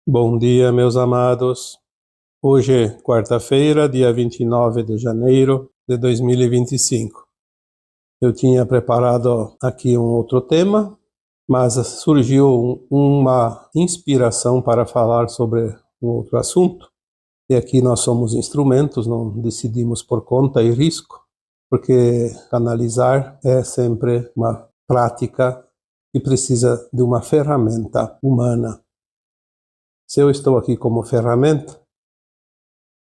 Bom dia, meus amados. Hoje é quarta-feira, dia 29 de janeiro de 2025. Eu tinha preparado aqui um outro tema, mas surgiu uma inspiração para falar sobre um outro assunto. E aqui nós somos instrumentos, não decidimos por conta e risco, porque canalizar é sempre uma prática que precisa de uma ferramenta humana. Se eu estou aqui como ferramenta,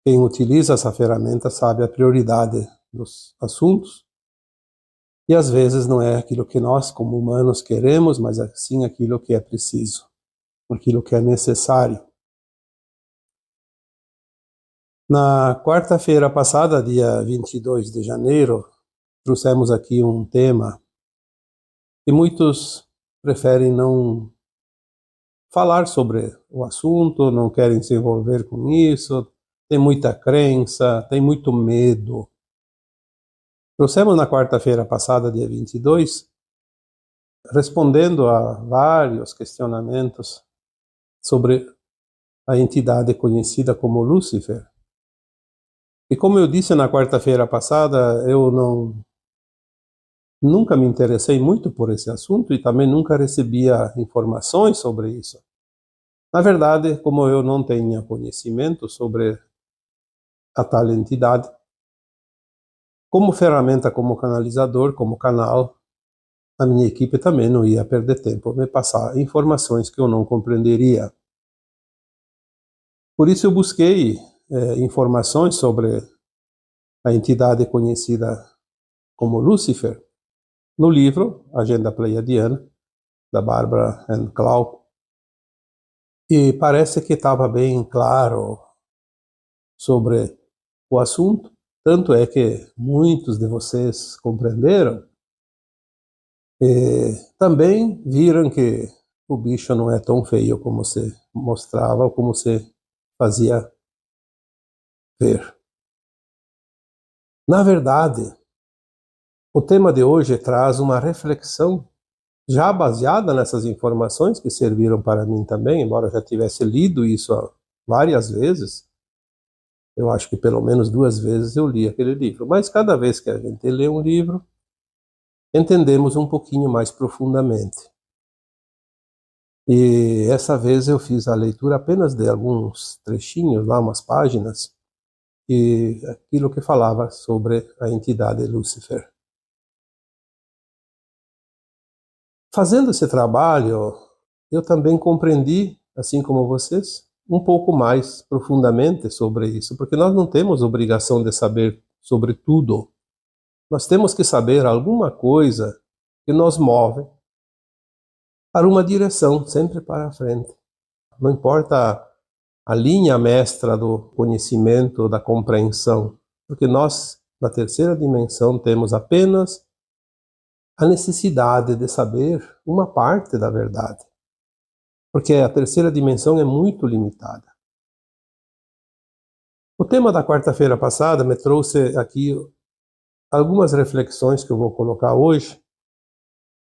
quem utiliza essa ferramenta sabe a prioridade dos assuntos e às vezes não é aquilo que nós, como humanos, queremos, mas sim aquilo que é preciso, aquilo que é necessário. Na quarta-feira passada, dia 22 de janeiro, trouxemos aqui um tema que muitos preferem não falar sobre o assunto, não querem se envolver com isso, tem muita crença, tem muito medo. Trouxemos na quarta-feira passada, dia 22, respondendo a vários questionamentos sobre a entidade conhecida como Lúcifer. E como eu disse na quarta-feira passada, eu nunca me interessei muito por esse assunto e também nunca recebia informações sobre isso. Na verdade, como eu não tinha conhecimento sobre a tal entidade, como ferramenta, como canalizador, como canal, a minha equipe também não ia perder tempo me passar informações que eu não compreenderia. Por isso eu busquei informações sobre a entidade conhecida como Lúcifer no livro Agenda Pleiadiana, da Barbara Ann Clough, e parece que estava bem claro sobre o assunto, tanto é que muitos de vocês compreenderam e também viram que o bicho não é tão feio como se mostrava ou como se fazia ver. Na verdade, o tema de hoje traz uma reflexão já baseada nessas informações que serviram para mim também, embora eu já tivesse lido isso várias vezes. Eu acho que pelo menos duas vezes eu li aquele livro, mas cada vez que a gente lê um livro, entendemos um pouquinho mais profundamente. E essa vez eu fiz a leitura apenas de alguns trechinhos, lá umas páginas, e aquilo que falava sobre a entidade Lúcifer. Fazendo esse trabalho, eu também compreendi, assim como vocês, um pouco mais profundamente sobre isso, porque nós não temos obrigação de saber sobre tudo. Nós temos que saber alguma coisa que nos move para uma direção, sempre para a frente. Não importa a linha mestra do conhecimento, da compreensão, porque nós, na terceira dimensão, temos apenas a necessidade de saber uma parte da verdade, porque a terceira dimensão é muito limitada. O tema da quarta-feira passada me trouxe aqui algumas reflexões que eu vou colocar hoje,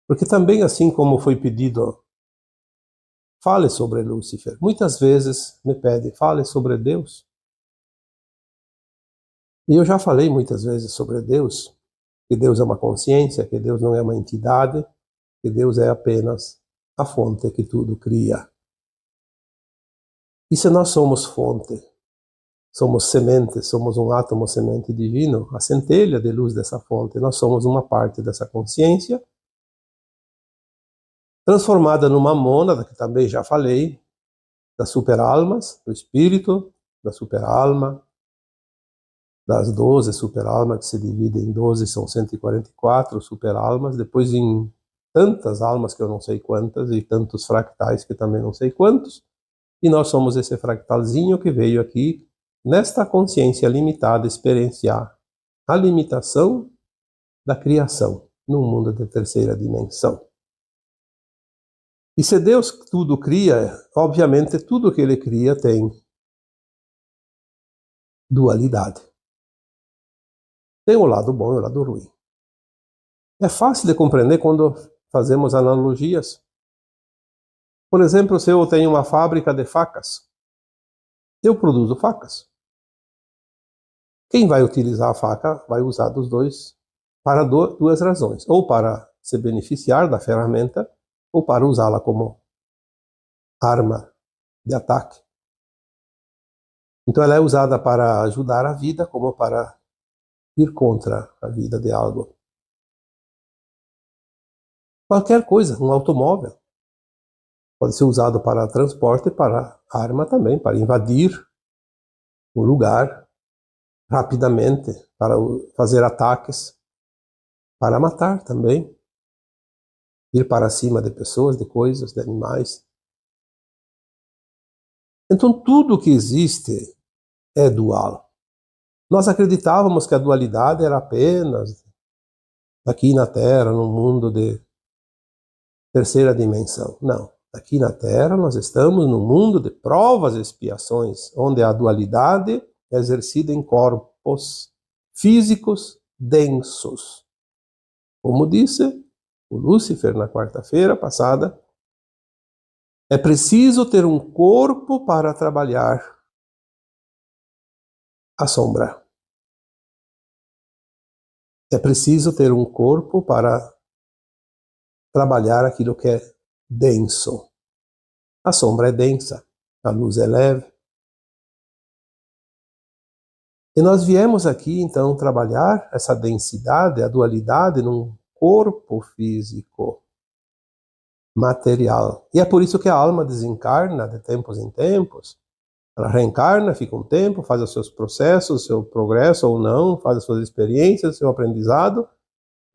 porque também, assim como foi pedido, fale sobre Lúcifer. Muitas vezes me pede, fale sobre Deus. E eu já falei muitas vezes sobre Deus, que Deus é uma consciência, que Deus não é uma entidade, que Deus é apenas a fonte que tudo cria. E se nós somos fonte, somos semente, somos um átomo semente divino, a centelha de luz dessa fonte, nós somos uma parte dessa consciência, transformada numa mônada, que também já falei, das superalmas, do espírito, da superalma, das 12 superalmas, que se dividem em 12, são 144 superalmas, depois em tantas almas que eu não sei quantas, e tantos fractais que também não sei quantos, e nós somos esse fractalzinho que veio aqui, nesta consciência limitada, experienciar a limitação da criação, num mundo de terceira dimensão. E se Deus tudo cria, obviamente tudo que Ele cria tem dualidade. Tem o lado bom e o lado ruim. É fácil de compreender quando fazemos analogias. Por exemplo, se eu tenho uma fábrica de facas, eu produzo facas. Quem vai utilizar a faca vai usar dos dois para duas razões. Ou para se beneficiar da ferramenta, ou para usá-la como arma de ataque. Então ela é usada para ajudar a vida, como para ir contra a vida de algo. Qualquer coisa, um automóvel, pode ser usado para transporte, para arma também, para invadir um lugar rapidamente, para fazer ataques, para matar também, ir para cima de pessoas, de coisas, de animais. Então tudo que existe é dual. Nós acreditávamos que a dualidade era apenas aqui na Terra, num mundo de terceira dimensão. Não. Aqui na Terra nós estamos num mundo de provas e expiações, onde a dualidade é exercida em corpos físicos densos. Como disse o Lúcifer na quarta-feira passada, é preciso ter um corpo para trabalhar a sombra. É preciso ter um corpo para trabalhar aquilo que é denso. A sombra é densa, a luz é leve. E nós viemos aqui, então, trabalhar essa densidade, a dualidade, num corpo físico, material. E é por isso que a alma desencarna de tempos em tempos. Ela reencarna, fica um tempo, faz os seus processos, o seu progresso ou não, faz as suas experiências, o seu aprendizado,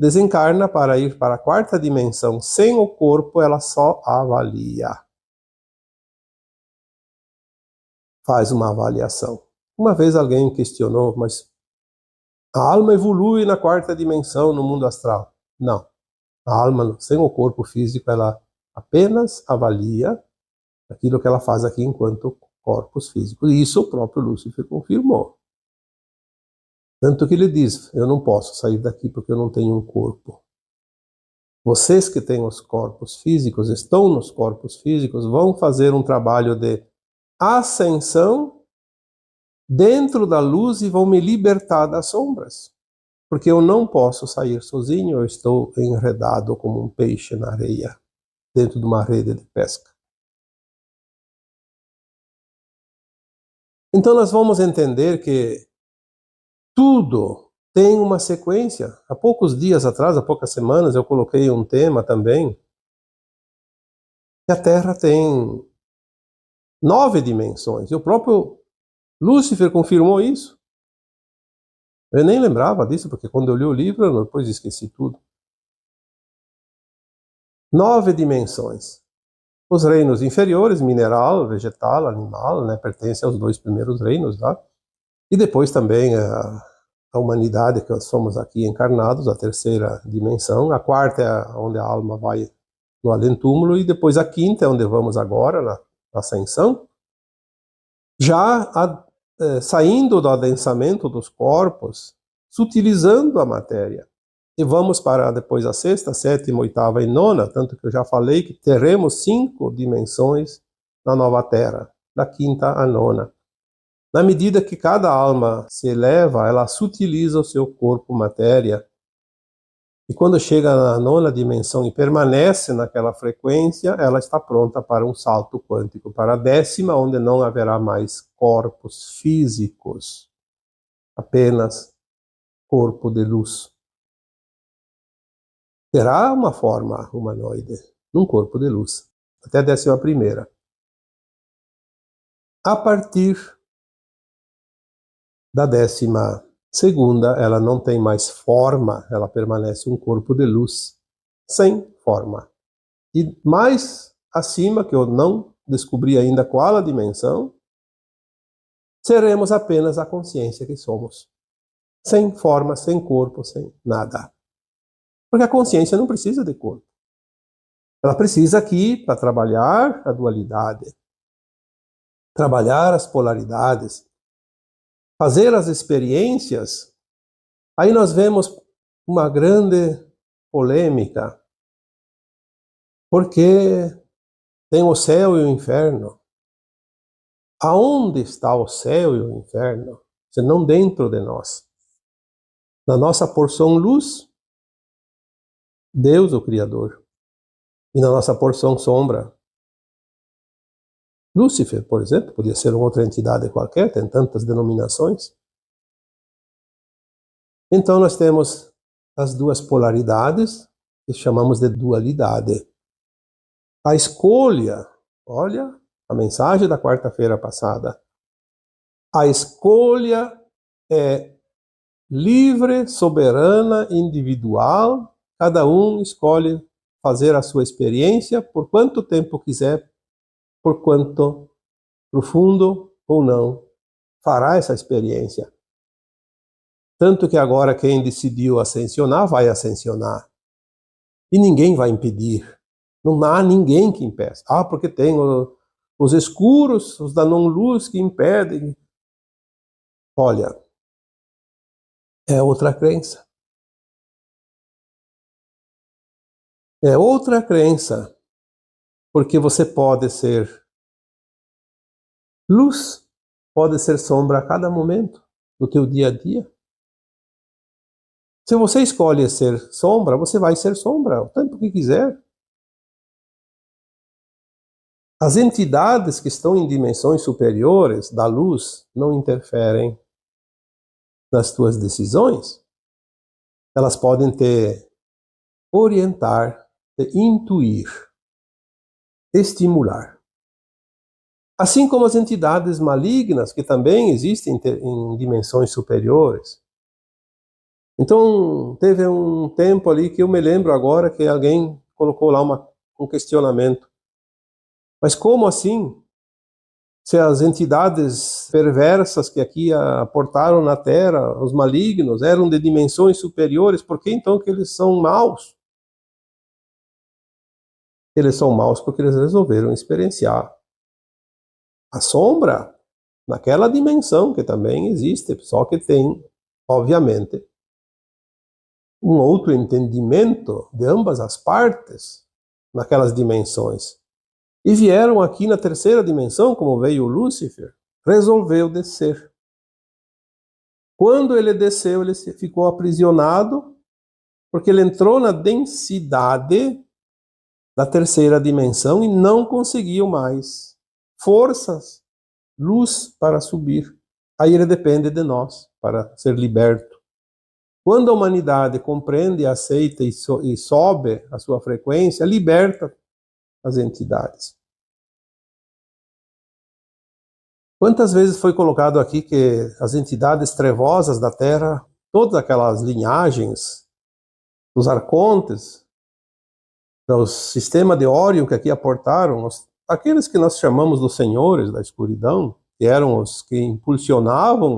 desencarna para ir para a quarta dimensão. Sem o corpo, ela só avalia. Faz uma avaliação. Uma vez alguém questionou, mas a alma evolui na quarta dimensão, no mundo astral? Não. A alma, sem o corpo físico, ela apenas avalia aquilo que ela faz aqui enquanto corpos físicos. E isso o próprio Lúcifer confirmou. Tanto que ele diz, eu não posso sair daqui porque eu não tenho um corpo. Vocês que têm os corpos físicos, estão nos corpos físicos, vão fazer um trabalho de ascensão dentro da luz e vão me libertar das sombras. Porque eu não posso sair sozinho, eu estou enredado como um peixe na areia, dentro de uma rede de pesca. Então nós vamos entender que tudo tem uma sequência. Há poucos dias atrás, há poucas semanas, eu coloquei um tema também, que a Terra tem 9 dimensões. E o próprio Lúcifer confirmou isso. Eu nem lembrava disso, porque quando eu li o livro, eu depois esqueci tudo. 9 dimensões. Os reinos inferiores, mineral, vegetal, animal, né, pertencem aos 2 primeiros reinos, tá? E depois também a humanidade, que nós somos aqui encarnados, a terceira dimensão. A quarta é onde a alma vai no além-túmulo, e depois a quinta é onde vamos agora, na ascensão. Já saindo do adensamento dos corpos, sutilizando a matéria. E vamos para depois a sexta, sétima, oitava e nona, tanto que eu já falei que teremos 5 dimensões na nova Terra, da quinta à nona. Na medida que cada alma se eleva, ela sutiliza o seu corpo matéria. E quando chega na nona dimensão e permanece naquela frequência, ela está pronta para um salto quântico, para a 10ª, onde não haverá mais corpos físicos, apenas corpo de luz. Terá uma forma humanoide, num corpo de luz, até a 11ª. A partir da 12ª, ela não tem mais forma, ela permanece um corpo de luz, sem forma. E mais acima, que eu não descobri ainda qual a dimensão, seremos apenas a consciência que somos. Sem forma, sem corpo, sem nada. Porque a consciência não precisa de corpo. Ela precisa aqui para trabalhar a dualidade, trabalhar as polaridades, fazer as experiências. Aí nós vemos uma grande polêmica, porque Tem o céu e o inferno. Aonde está o céu e o inferno? Se não dentro de nós. Na nossa porção luz, Deus, o Criador. E na nossa porção sombra, Lúcifer, por exemplo, podia ser uma outra entidade qualquer, tem tantas denominações. Então nós temos as duas polaridades, que chamamos de dualidade. A escolha, olha a mensagem da quarta-feira passada, a escolha é livre, soberana, individual, cada um escolhe fazer a sua experiência por quanto tempo quiser, por quanto profundo ou não, fará essa experiência. Tanto que agora quem decidiu ascensionar, vai ascensionar. E ninguém vai impedir. Não há ninguém que impeça. Ah, porque tem os escuros, os da não-luz que impedem. Olha, é outra crença. É outra crença. Porque você pode ser luz, pode ser sombra a cada momento do teu dia a dia. Se você escolhe ser sombra, você vai ser sombra o tempo que quiser. As entidades que estão em dimensões superiores da luz não interferem nas tuas decisões. Elas podem te orientar, te intuir, estimular. Assim como as entidades malignas, que também existem em dimensões superiores. Então, teve um tempo ali que eu me lembro agora que alguém colocou lá um questionamento. Mas como assim? Se as entidades perversas que aqui aportaram na Terra, os malignos, eram de dimensões superiores, por que então que eles são maus? Eles são maus porque eles resolveram experienciar a sombra naquela dimensão que também existe, só que tem, obviamente, um outro entendimento de ambas as partes naquelas dimensões. E vieram aqui na terceira dimensão, como veio Lúcifer, resolveu descer. Quando ele desceu, ele ficou aprisionado, porque ele entrou na densidade da terceira dimensão e não conseguiu mais forças, luz para subir. Aí ele depende de nós para ser liberto. Quando a humanidade compreende, aceita e sobe a sua frequência, liberta as entidades. Quantas vezes foi colocado aqui que as entidades trevosas da Terra, todas aquelas linhagens dos arcontes, do sistema de Órion que aqui aportaram, aqueles que nós chamamos dos senhores da escuridão, que eram os que impulsionavam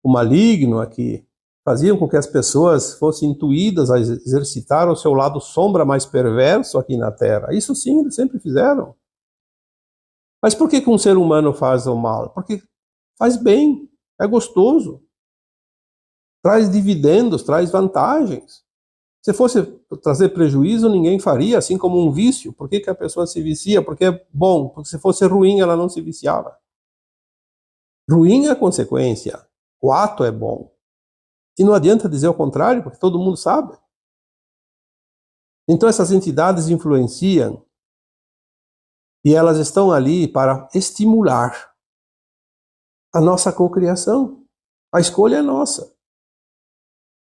o maligno aqui, faziam com que as pessoas fossem intuídas a exercitar o seu lado sombra mais perverso aqui na Terra. Isso sim, eles sempre fizeram. Mas por que um ser humano faz o mal? Porque faz bem, é gostoso, traz dividendos, traz vantagens. Se fosse trazer prejuízo, ninguém faria, assim como um vício. Por que a pessoa se vicia? Porque é bom, porque se fosse ruim, ela não se viciava. Ruim é a consequência, o ato é bom. E não adianta dizer o contrário, porque todo mundo sabe. Então essas entidades influenciam e elas estão ali para estimular a nossa cocriação. A escolha é nossa.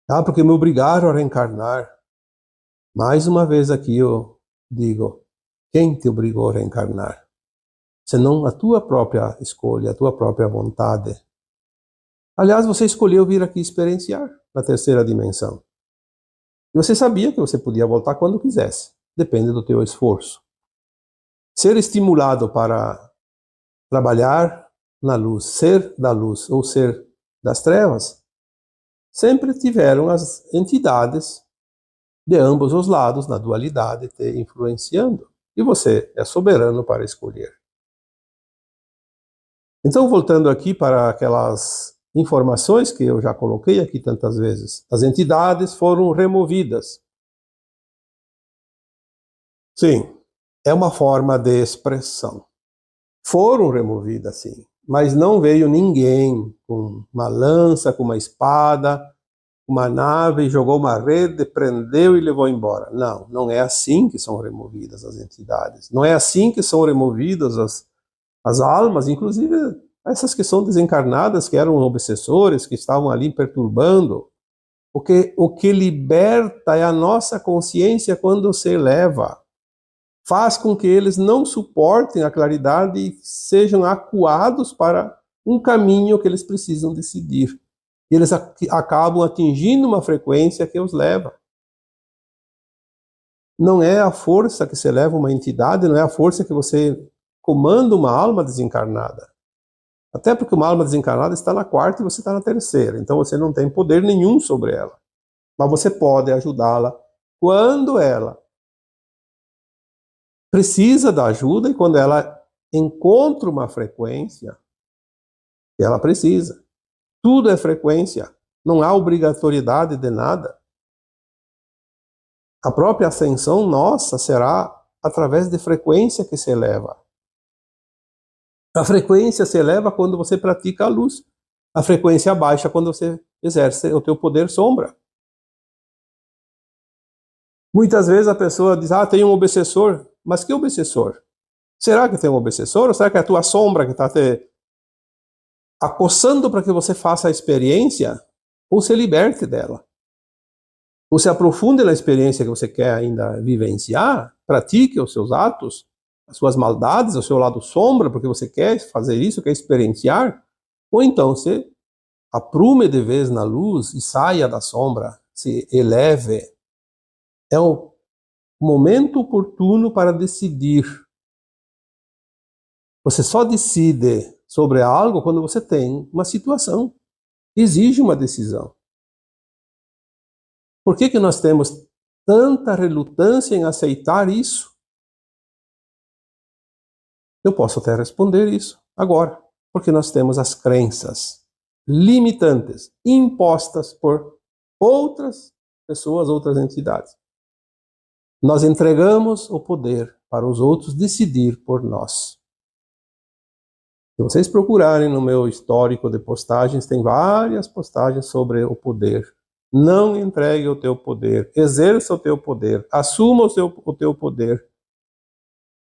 Ah, porque me obrigaram a reencarnar. Mais uma vez aqui eu digo, quem te obrigou a reencarnar? Senão a tua própria escolha, a tua própria vontade. Aliás, você escolheu vir aqui experienciar na terceira dimensão. E você sabia que você podia voltar quando quisesse. Depende do teu esforço. Ser estimulado para trabalhar na luz, ser da luz ou ser das trevas, sempre tiveram as entidades de ambos os lados, na dualidade, te influenciando. E você é soberano para escolher. Então, voltando aqui para aquelas informações que eu já coloquei aqui tantas vezes, as entidades foram removidas. Sim, é uma forma de expressão. Foram removidas, sim, mas não veio ninguém com uma lança, com uma espada, uma nave, jogou uma rede, prendeu e levou embora. Não, não é assim que são removidas as entidades. Não é assim que são removidas as almas, inclusive essas que são desencarnadas, que eram obsessores, que estavam ali perturbando. O que liberta é a nossa consciência quando se eleva. Faz com que eles não suportem a claridade e sejam acuados para um caminho que eles precisam decidir. E eles acabam atingindo uma frequência que os leva. Não é a força que se eleva uma entidade, não é a força que você comanda uma alma desencarnada. Até porque uma alma desencarnada está na quarta e você está na terceira. Então você não tem poder nenhum sobre ela. Mas você pode ajudá-la quando ela precisa da ajuda e quando ela encontra uma frequência que ela precisa. Tudo é frequência, não há obrigatoriedade de nada. A própria ascensão nossa será através de frequência que se eleva. A frequência se eleva quando você pratica a luz. A frequência baixa quando você exerce o teu poder sombra. Muitas vezes a pessoa diz, tem um obsessor. Mas que obsessor? Será que tem um obsessor? Ou será que é a tua sombra que está te acossando para que você faça a experiência ou se liberte dela? Ou se aprofunde na experiência que você quer ainda vivenciar, pratique os seus atos, as suas maldades, o seu lado sombra, porque você quer fazer isso, quer experienciar, ou então você aprume de vez na luz e saia da sombra, se eleve. É o momento oportuno para decidir. Você só decide sobre algo quando você tem uma situação. Exige uma decisão. Por que nós temos tanta relutância em aceitar isso? Eu posso até responder isso agora. Porque nós temos as crenças limitantes, impostas por outras pessoas, outras entidades. Nós entregamos o poder para os outros decidir por nós. Se vocês procurarem no meu histórico de postagens, tem várias postagens sobre o poder. Não entregue o teu poder, exerça o teu poder, assuma o teu poder.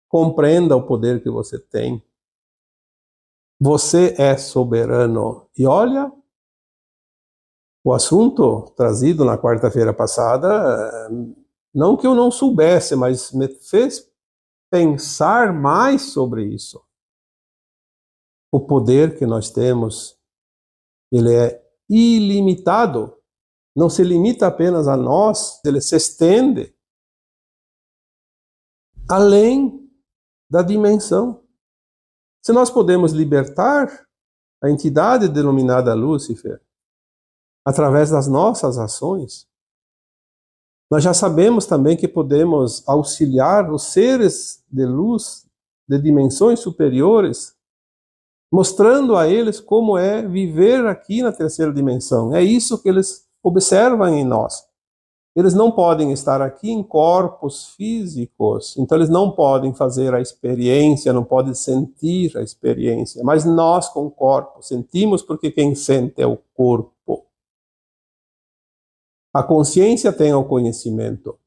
Compreenda o poder que você tem. Você é soberano. E olha, o assunto trazido na quarta-feira passada, não que eu não soubesse, mas me fez pensar mais sobre isso. O poder que nós temos, ele é ilimitado. Não se limita apenas a nós, ele se estende além da dimensão. Se nós podemos libertar a entidade denominada Lúcifer através das nossas ações, nós já sabemos também que podemos auxiliar os seres de luz de dimensões superiores, mostrando a eles como é viver aqui na terceira dimensão. É isso que eles observam em nós. Eles não podem estar aqui em corpos físicos, então eles não podem fazer a experiência, não podem sentir a experiência. Mas nós, com o corpo, sentimos porque quem sente é o corpo. A consciência tem o conhecimento,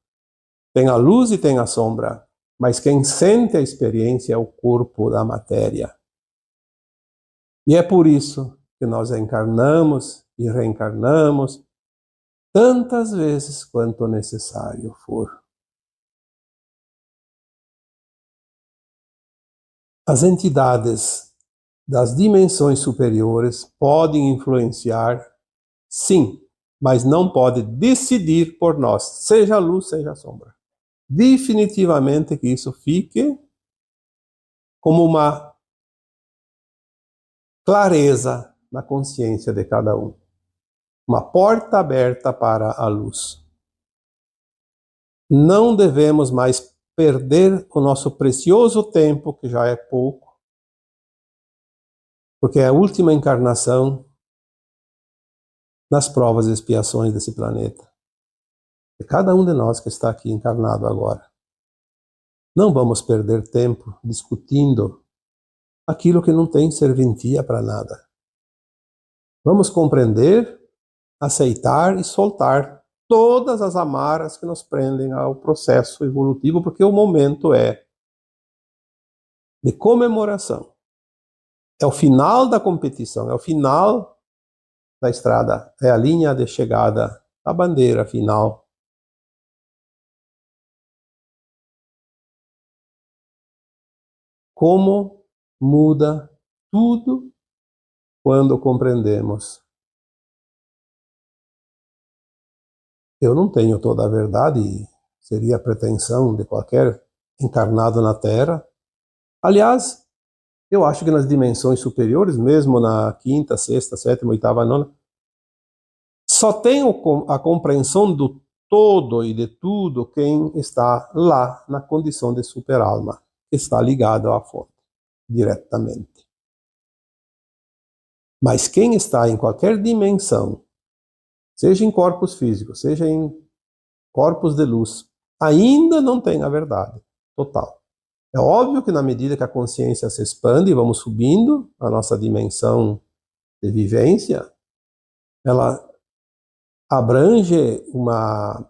tem a luz e tem a sombra, mas quem sente a experiência é o corpo da matéria. E é por isso que nós encarnamos e reencarnamos tantas vezes quanto necessário for. As entidades das dimensões superiores podem influenciar, sim, mas não podem decidir por nós, seja a luz, seja a sombra. Definitivamente que isso fique como uma clareza na consciência de cada um. Uma porta aberta para a luz. Não devemos mais perder o nosso precioso tempo, que já é pouco, porque é a última encarnação nas provas e expiações desse planeta. É cada um de nós que está aqui encarnado agora. Não vamos perder tempo discutindo aquilo que não tem serventia para nada. Vamos compreender, aceitar e soltar todas as amarras que nos prendem ao processo evolutivo, porque o momento é de comemoração. É o final da competição, é o final da estrada, é a linha de chegada, a bandeira final. Como muda tudo quando compreendemos. Eu não tenho toda a verdade, seria a pretensão de qualquer encarnado na Terra. Aliás, eu acho que nas dimensões superiores, mesmo na quinta, sexta, sétima, oitava, nona, só tem a compreensão do todo e de tudo quem está lá na condição de super-alma, que está ligado à fonte, diretamente. Mas quem está em qualquer dimensão, seja em corpos físicos, seja em corpos de luz, ainda não tem a verdade total. É óbvio que na medida que a consciência se expande e vamos subindo a nossa dimensão de vivência, ela abrange uma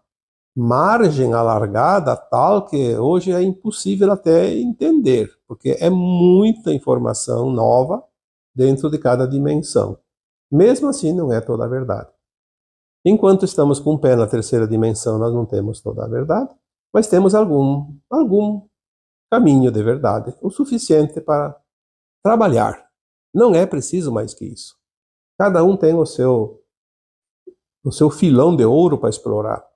margem alargada tal que hoje é impossível até entender, porque é muita informação nova dentro de cada dimensão. Mesmo assim, não é toda a verdade. Enquanto estamos com o pé na terceira dimensão, nós não temos toda a verdade, mas temos algum caminho de verdade, o suficiente para trabalhar. Não é preciso mais que isso. Cada um tem o seu filão de ouro para explorar.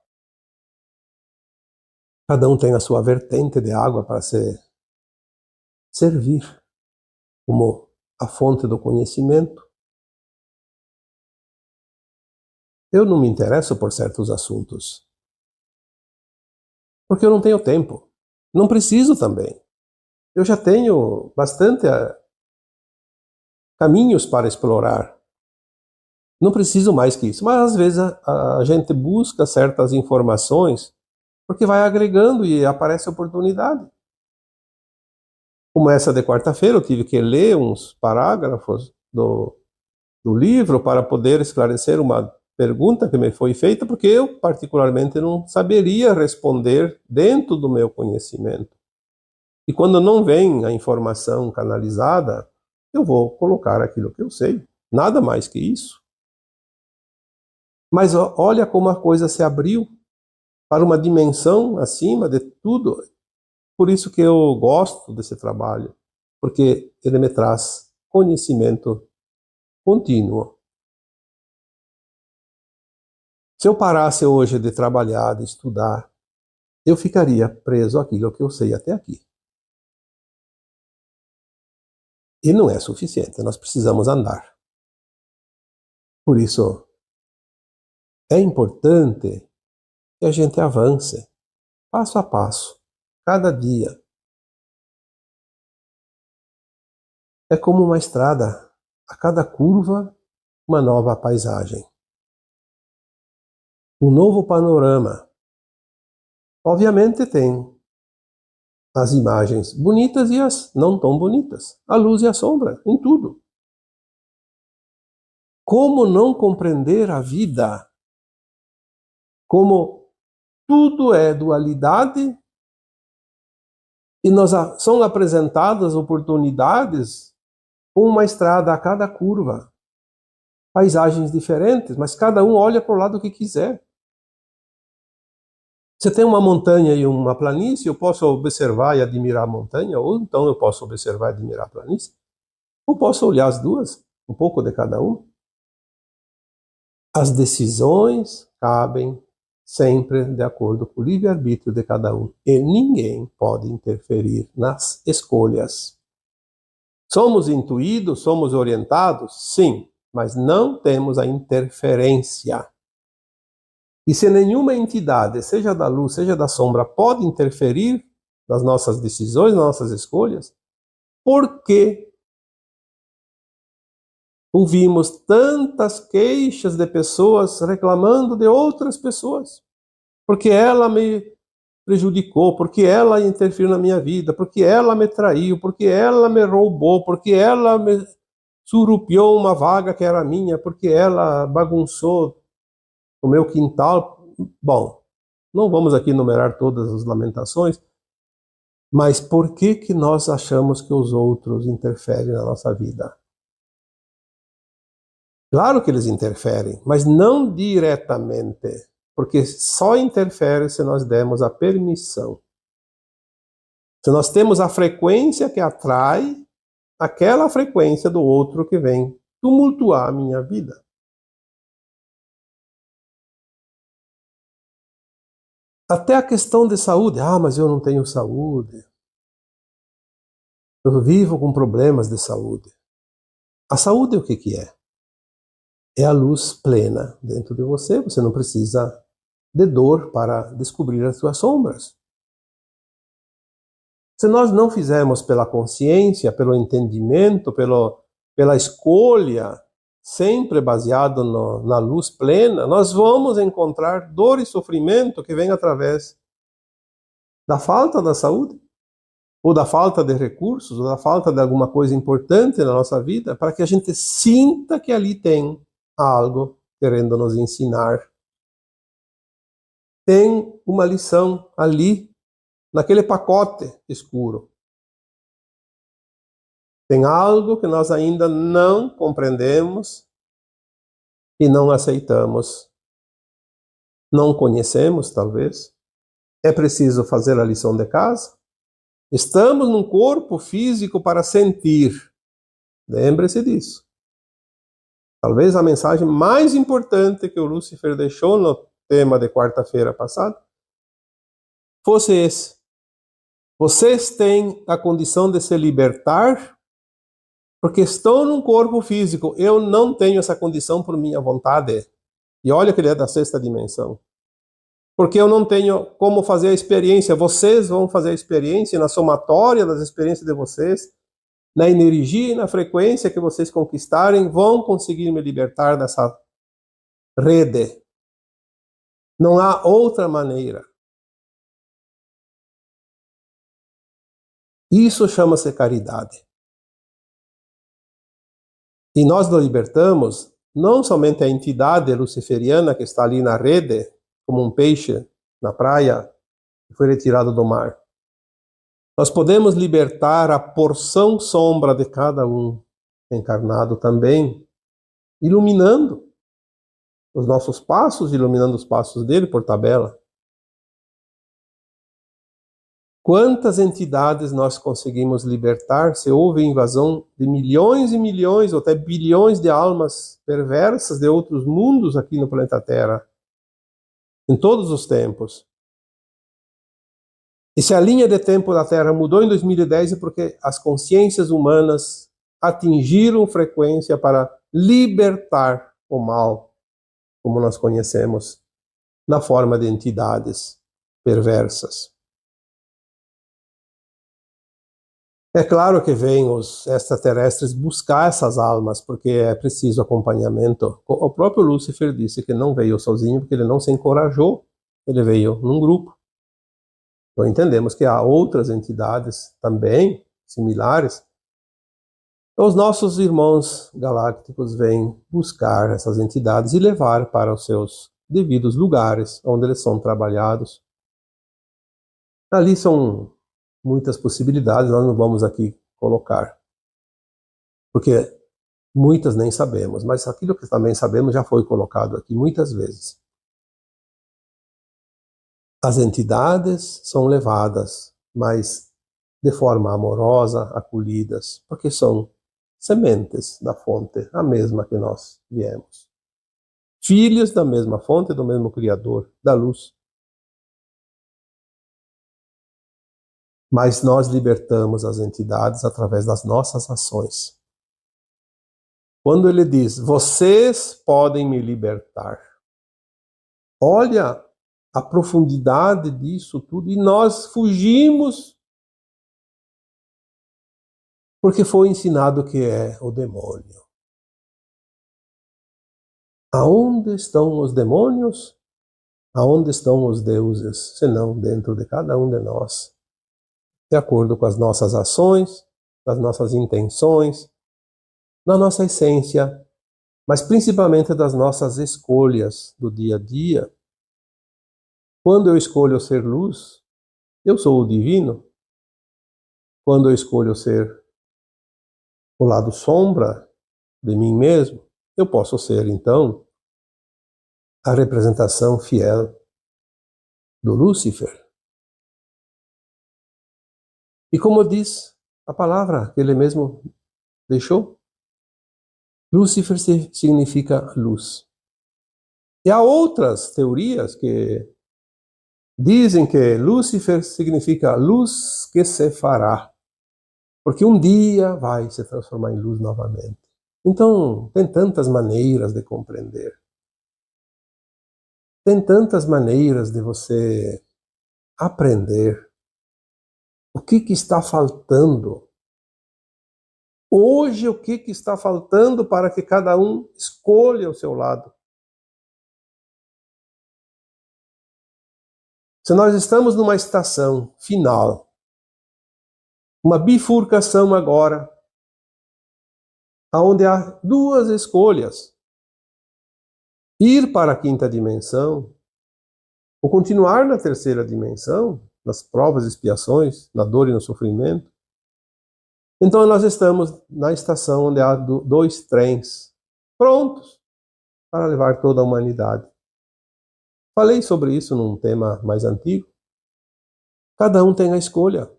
Cada um tem a sua vertente de água para se servir como a fonte do conhecimento. Eu não me interesso por certos assuntos, porque eu não tenho tempo. Não preciso também. Eu já tenho bastante caminhos para explorar. Não preciso mais que isso. Mas às vezes a gente busca certas informações porque vai agregando e aparece oportunidade. Como essa de quarta-feira, eu tive que ler uns parágrafos do livro para poder esclarecer uma pergunta que me foi feita, porque eu particularmente não saberia responder dentro do meu conhecimento. E quando não vem a informação canalizada, eu vou colocar aquilo que eu sei. Nada mais que isso. Mas olha como a coisa se abriu para uma dimensão acima de tudo. Por isso que eu gosto desse trabalho, porque ele me traz conhecimento contínuo. Se eu parasse hoje de trabalhar, de estudar, eu ficaria preso àquilo que eu sei até aqui. E não é suficiente, nós precisamos andar. Por isso, é importante que a gente avance, passo a passo, cada dia. É como uma estrada, a cada curva, uma nova paisagem. Um novo panorama. Obviamente tem as imagens bonitas e as não tão bonitas, a luz e a sombra, em tudo. Como não compreender a vida? Como tudo é dualidade e são apresentadas oportunidades com uma estrada a cada curva. Paisagens diferentes, mas cada um olha para o lado que quiser. Você tem uma montanha e uma planície, eu posso observar e admirar a montanha, ou então eu posso observar e admirar a planície, ou posso olhar as duas, um pouco de cada um. As decisões cabem sempre de acordo com o livre-arbítrio de cada um, e ninguém pode interferir nas escolhas. Somos intuídos, somos orientados? Sim, mas não temos a interferência. E se nenhuma entidade, seja da luz, seja da sombra, pode interferir nas nossas decisões, nas nossas escolhas, por que ouvimos tantas queixas de pessoas reclamando de outras pessoas? Porque ela me prejudicou, porque ela interferiu na minha vida, porque ela me traiu, porque ela me roubou, porque ela me surupiou uma vaga que era minha, porque ela bagunçou o meu quintal. Bom, não vamos aqui enumerar todas as lamentações, mas por que que nós achamos que os outros interferem na nossa vida? Claro que eles interferem, mas não diretamente, porque só interfere se nós demos a permissão. Se nós temos a frequência que atrai aquela frequência do outro que vem tumultuar a minha vida. Até a questão de saúde. Ah, mas eu não tenho saúde. Eu vivo com problemas de saúde. A saúde o que que é? É a luz plena dentro de você. Você não precisa de dor para descobrir as suas sombras. Se nós não fizermos pela consciência, pelo entendimento, pela escolha, sempre baseado na luz plena, nós vamos encontrar dor e sofrimento que vem através da falta da saúde, ou da falta de recursos, ou da falta de alguma coisa importante na nossa vida, para que a gente sinta que ali tem algo querendo nos ensinar. Tem uma lição ali, naquele pacote escuro. Tem algo que nós ainda não compreendemos e não aceitamos. Não conhecemos, talvez. É preciso fazer a lição de casa. Estamos num corpo físico para sentir. Lembre-se disso. Talvez a mensagem mais importante que o Lúcifer deixou no tema de quarta-feira passada fosse esse. Vocês têm a condição de se libertar porque estão num corpo físico. Eu não tenho essa condição por minha vontade. E olha que ele é da sexta dimensão. Porque eu não tenho como fazer a experiência. Vocês vão fazer a experiência na somatória das experiências de vocês, na energia e na frequência que vocês conquistarem, vão conseguir me libertar dessa rede. Não há outra maneira. Isso chama-se caridade. E nós nos libertamos não somente a entidade luciferiana que está ali na rede, como um peixe na praia, que foi retirado do mar. Nós podemos libertar a porção sombra de cada um encarnado também, iluminando os nossos passos, iluminando os passos dele por tabela. Quantas entidades nós conseguimos libertar se houve invasão de milhões e milhões, ou até bilhões de almas perversas de outros mundos aqui no planeta Terra, em todos os tempos? E se a linha de tempo da Terra mudou em 2010 é porque as consciências humanas atingiram frequência para libertar o mal, como nós conhecemos, na forma de entidades perversas. É claro que vêm os extraterrestres buscar essas almas, porque é preciso acompanhamento. O próprio Lúcifer disse que não veio sozinho, porque ele não se encorajou, ele veio num grupo. Então entendemos que há outras entidades também similares. Os nossos irmãos galácticos vêm buscar essas entidades e levar para os seus devidos lugares, onde eles são trabalhados. Ali são muitas possibilidades, nós não vamos aqui colocar, porque muitas nem sabemos, mas aquilo que também sabemos já foi colocado aqui muitas vezes. As entidades são levadas, mas de forma amorosa, acolhidas, porque são sementes da fonte, a mesma que nós viemos. Filhos da mesma fonte, do mesmo Criador, da luz. Mas nós libertamos as entidades através das nossas ações. Quando ele diz, vocês podem me libertar, olha a profundidade disso tudo, e nós fugimos porque foi ensinado que é o demônio. Aonde estão os demônios? Aonde estão os deuses, senão dentro de cada um de nós, de acordo com as nossas ações, das nossas intenções, da nossa essência, mas principalmente das nossas escolhas do dia a dia. Quando eu escolho ser luz, eu sou o divino. Quando eu escolho ser o lado sombra de mim mesmo, eu posso ser, então, a representação fiel do Lúcifer. E como diz a palavra que ele mesmo deixou, Lúcifer significa luz. E há outras teorias que dizem que Lúcifer significa luz que se fará, porque um dia vai se transformar em luz novamente. Então, tem tantas maneiras de compreender. Tem tantas maneiras de você aprender o que está faltando. Hoje, o que está faltando para que cada um escolha o seu lado? Se nós estamos numa estação final, uma bifurcação agora, onde há duas escolhas: ir para a quinta dimensão ou continuar na terceira dimensão, nas provas e expiações, na dor e no sofrimento. Então nós estamos na estação onde há dois trens prontos para levar toda a humanidade. Falei sobre isso num tema mais antigo. Cada um tem a escolha.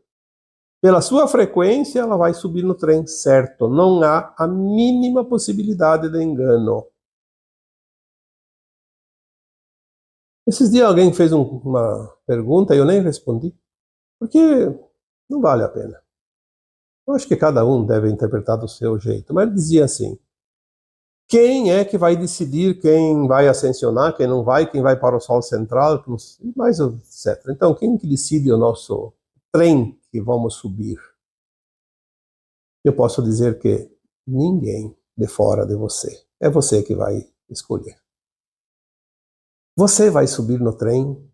Pela sua frequência, ela vai subir no trem, certo? Não há a mínima possibilidade de engano. Esses dias alguém fez uma pergunta e eu nem respondi, porque não vale a pena. Eu acho que cada um deve interpretar do seu jeito, mas ele dizia assim: quem é que vai decidir quem vai ascensionar, quem não vai, quem vai para o Sol Central, mais etc. Então, quem que decide o nosso trem que vamos subir? Eu posso dizer que ninguém de fora de você. É você que vai escolher. Você vai subir no trem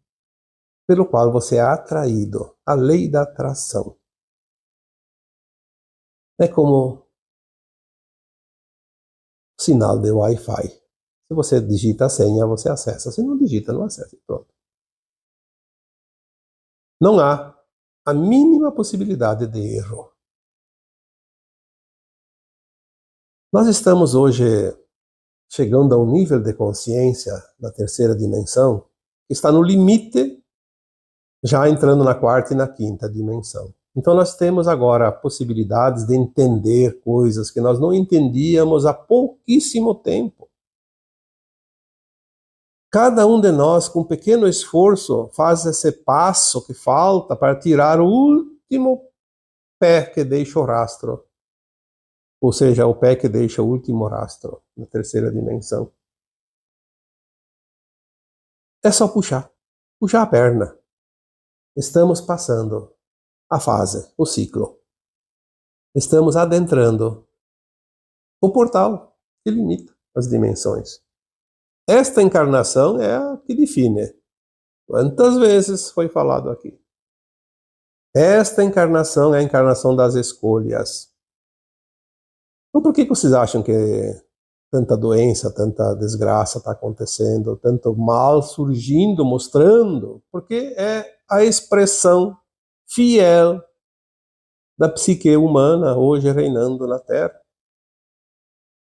pelo qual você é atraído, a lei da atração. É como sinal de Wi-Fi. Se você digita a senha, você acessa. Se não digita, não acessa. Pronto. Não há a mínima possibilidade de erro. Nós estamos hoje chegando a um nível de consciência na terceira dimensão que está no limite, já entrando na quarta e na quinta dimensão. Então nós temos agora possibilidades de entender coisas que nós não entendíamos há pouquíssimo tempo. Cada um de nós, com um pequeno esforço, faz esse passo que falta para tirar o último pé que deixa o rastro. Ou seja, o pé que deixa o último rastro na terceira dimensão. É só puxar a perna. Estamos passando a fase, o ciclo. Estamos adentrando o portal que limita as dimensões. Esta encarnação é a que define. Quantas vezes foi falado aqui? Esta encarnação é a encarnação das escolhas. Então por que vocês acham que tanta doença, tanta desgraça está acontecendo, tanto mal surgindo, mostrando? Porque é a expressão fiel da psique humana hoje reinando na Terra.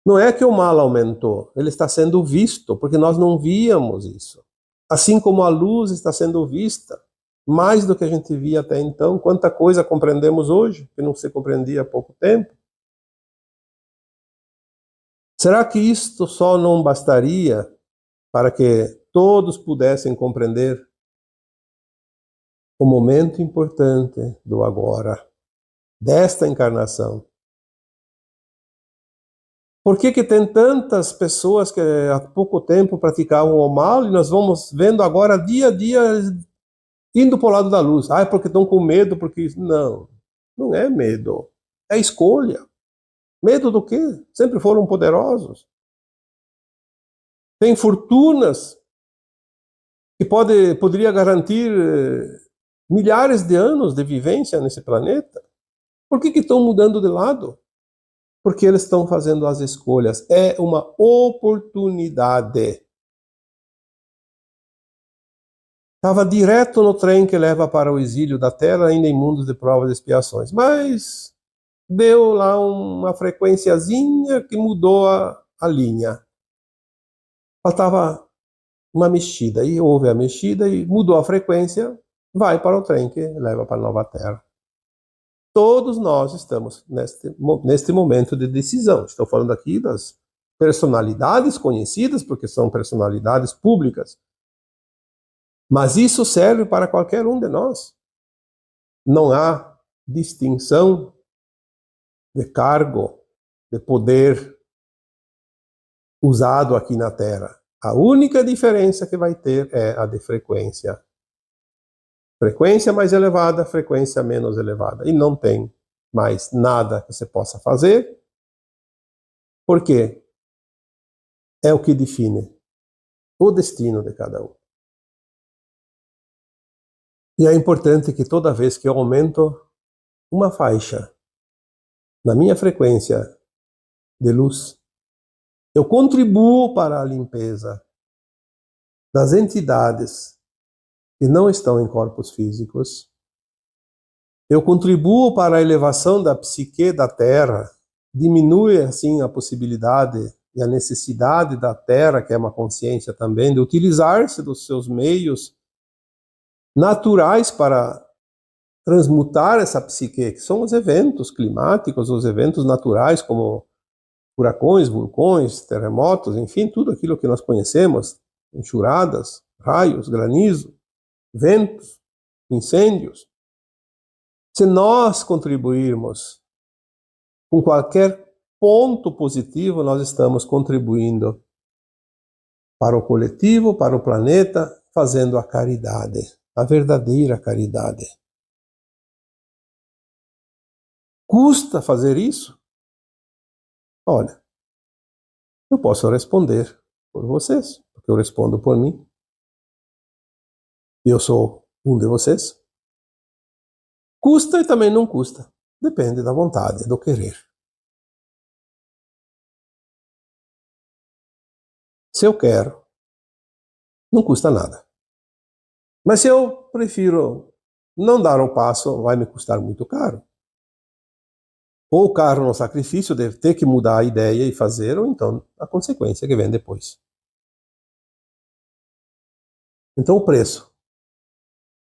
Não é que o mal aumentou, ele está sendo visto, porque nós não víamos isso. Assim como a luz está sendo vista, mais do que a gente via até então. Quanta coisa compreendemos hoje, que não se compreendia há pouco tempo. Será que isto só não bastaria para que todos pudessem compreender o momento importante do agora, desta encarnação? Por que tem tantas pessoas que há pouco tempo praticavam o mal e nós vamos vendo agora dia a dia indo para o lado da luz? Ah, é porque estão com medo, porque... Não, não é medo, é escolha. Medo do quê? Sempre foram poderosos. Tem fortunas que poderia garantir milhares de anos de vivência nesse planeta. Por que estão mudando de lado? Porque eles estão fazendo as escolhas. É uma oportunidade. Estava direto no trem que leva para o exílio da Terra, ainda em mundos de provas e expiações. Mas deu lá uma frequenciazinha que mudou a linha. Faltava uma mexida, e houve a mexida e mudou a frequência, vai para o trem que leva para a nova Terra. Todos nós estamos neste momento de decisão. Estou falando aqui das personalidades conhecidas, porque são personalidades públicas. Mas isso serve para qualquer um de nós. Não há distinção de cargo, de poder usado aqui na Terra. A única diferença que vai ter é a de frequência. Frequência mais elevada, frequência menos elevada. E não tem mais nada que você possa fazer. Por quê? É o que define o destino de cada um. E é importante que toda vez que eu aumento uma faixa na minha frequência de luz, eu contribuo para a limpeza das entidades que não estão em corpos físicos. Eu contribuo para a elevação da psique da Terra, diminui assim a possibilidade e a necessidade da Terra, que é uma consciência também, de utilizar-se dos seus meios naturais para transmutar essa psique, que são os eventos climáticos, os eventos naturais, como furacões, vulcões, terremotos, enfim, tudo aquilo que nós conhecemos, enxurradas, raios, granizo, ventos, incêndios. Se nós contribuirmos com qualquer ponto positivo, nós estamos contribuindo para o coletivo, para o planeta, fazendo a caridade, a verdadeira caridade. Custa fazer isso? Olha, eu posso responder por vocês, porque eu respondo por mim. Eu sou um de vocês. Custa e também não custa. Depende da vontade, do querer. Se eu quero, não custa nada. Mas se eu prefiro não dar o passo, vai me custar muito caro. Ou caro no sacrifício de ter que mudar a ideia e fazer, ou então a consequência que vem depois. Então o preço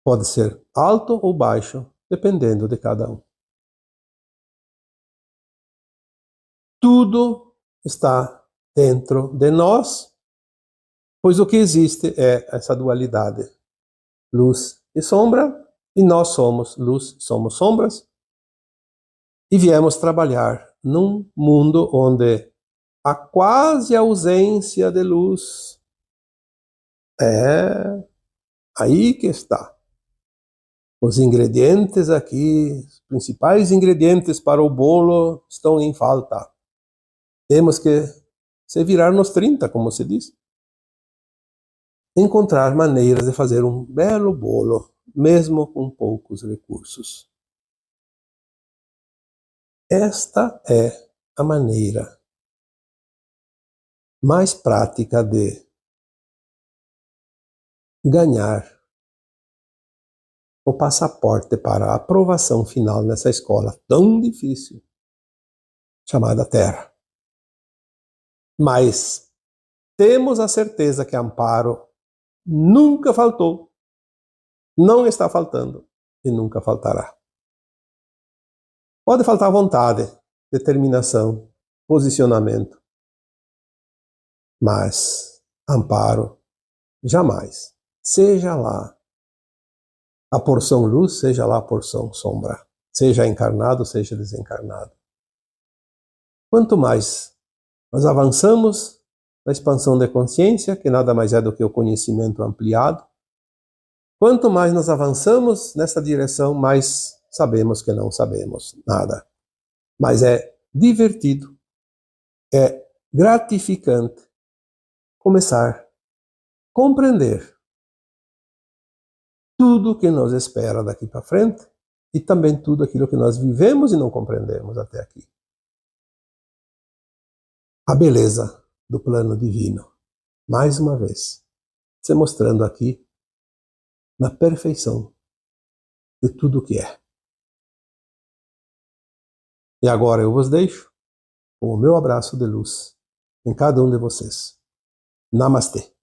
pode ser alto ou baixo, dependendo de cada um. Tudo está dentro de nós, pois o que existe é essa dualidade, luz e sombra, e nós somos luz, somos sombras, e viemos trabalhar num mundo onde há quase ausência de luz. É aí que está. Os ingredientes aqui, os principais ingredientes para o bolo estão em falta. Temos que se virar nos 30, como se diz. Encontrar maneiras de fazer um belo bolo, mesmo com poucos recursos. Esta é a maneira mais prática de ganhar o passaporte para a aprovação final nessa escola tão difícil, chamada Terra. Mas temos a certeza que amparo nunca faltou, não está faltando e nunca faltará. Pode faltar vontade, determinação, posicionamento, mas amparo jamais. Seja lá a porção luz, seja lá a porção sombra, seja encarnado, seja desencarnado. Quanto mais nós avançamos na expansão da consciência, que nada mais é do que o conhecimento ampliado, quanto mais nós avançamos nessa direção, mais sabemos que não sabemos nada. Mas é divertido, é gratificante começar a compreender tudo que nos espera daqui para frente e também tudo aquilo que nós vivemos e não compreendemos até aqui. A beleza do plano divino, mais uma vez, se mostrando aqui na perfeição de tudo o que é. E agora eu vos deixo com o meu abraço de luz em cada um de vocês. Namastê.